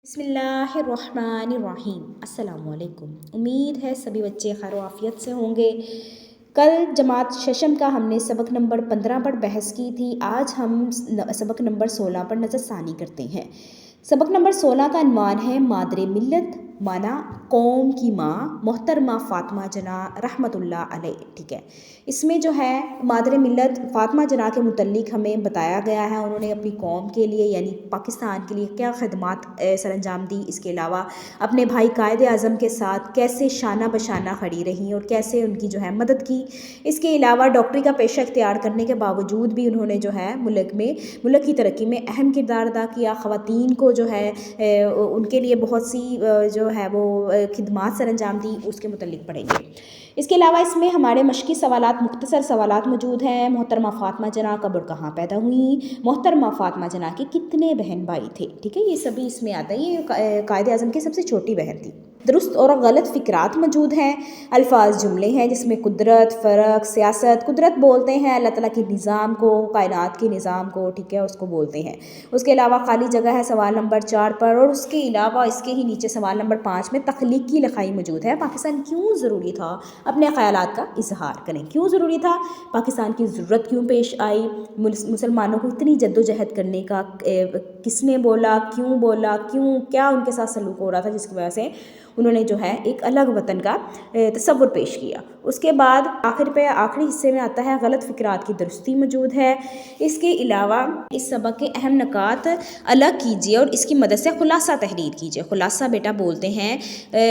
بسم اللہ الرحمن الرحیم۔ السلام علیکم۔ امید ہے سبھی بچے خیر و عافیت سے ہوں گے۔ کل جماعت ششم کا ہم نے سبق نمبر 15 پر بحث کی تھی۔ آج ہم سبق نمبر 16 پر نظر ثانی کرتے ہیں۔ سبق نمبر 16 کا عنوان ہے مادر ملت، معنی قوم کی ماں، محترمہ فاطمہ جناح رحمۃ اللہ علیہ۔ ٹھیک ہے، اس میں جو ہے مادر ملت فاطمہ جناح کے متعلق ہمیں بتایا گیا ہے انہوں نے اپنی قوم کے لیے یعنی پاکستان کے لیے کیا خدمات سر انجام دی، اس کے علاوہ اپنے بھائی قائد اعظم کے ساتھ کیسے شانہ بشانہ کھڑی رہیں اور کیسے ان کی جو ہے مدد کی۔ اس کے علاوہ ڈاکٹری کا پیشہ اختیار کرنے کے باوجود بھی انہوں نے جو ہے ملک کی ترقی میں اہم کردار ادا کیا۔ خواتین کو جو ہے ان کے لیے بہت سی جو ہے وہ خدمات سر انجام دی، اس کے متعلق پڑھیں گے۔ اس کے علاوہ اس میں ہمارے مشقی سوالات، مختصر سوالات موجود ہیں۔ محترمہ فاطمہ جناح کب اور کہاں پیدا ہوئیں؟ محترمہ فاطمہ جناح کے کتنے بہن بھائی تھے؟ ٹھیک ہے، یہ سبھی اس میں آتا ہے۔ یہ قائد اعظم کی سب سے چھوٹی بہن تھی۔ درست اور غلط فکرات موجود ہیں۔ الفاظ جملے ہیں جس میں قدرت، فرق، سیاست۔ قدرت بولتے ہیں اللہ تعالیٰ کے نظام کو، کائنات کے نظام کو، ٹھیک ہے، اس کو بولتے ہیں۔ اس کے علاوہ خالی جگہ ہے سوال نمبر 4 پر، اور اس کے علاوہ اس کے ہی نیچے سوال نمبر 5 میں تخلیقی لکھائی موجود ہے۔ پاکستان کیوں ضروری تھا؟ اپنے خیالات کا اظہار کریں۔ کیوں ضروری تھا؟ پاکستان کی ضرورت کیوں پیش آئی؟ مسلمانوں کو اتنی جدوجہد کرنے کا کس نے بولا؟ کیوں کیا ان کے ساتھ سلوک ہو رہا تھا جس کی وجہ سے انہوں نے جو ہے ایک الگ وطن کا تصور پیش کیا۔ اس کے بعد آخری حصے میں آتا ہے غلط فکرات کی درستی موجود ہے۔ اس کے علاوہ اس سبق کے اہم نکات الگ کیجیے اور اس کی مدد سے خلاصہ تحریر کیجیے۔ خلاصہ بیٹا بولتے ہیں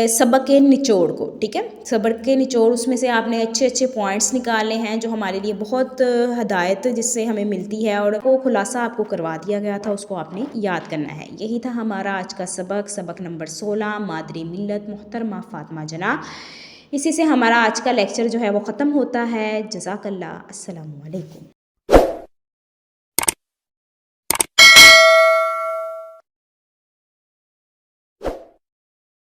سبق کے نچوڑ کو، ٹھیک ہے، سبق کے نچوڑ، اس میں سے آپ نے اچھے پوائنٹس نکالے ہیں جو ہمارے لیے بہت ہدایت جس سے ہمیں ملتی ہے، اور وہ خلاصہ آپ کو کروا دیا گیا تھا، اس کو آپ نے یاد کرنا ہے۔ یہی تھا ہمارا آج کا سبق نمبر 16 مادر ملت محترمہ فاطمہ جناح۔ اسی سے ہمارا آج کا لیکچر جو ہے وہ ختم ہوتا ہے۔ جزاک اللہ۔ السلام علیکم۔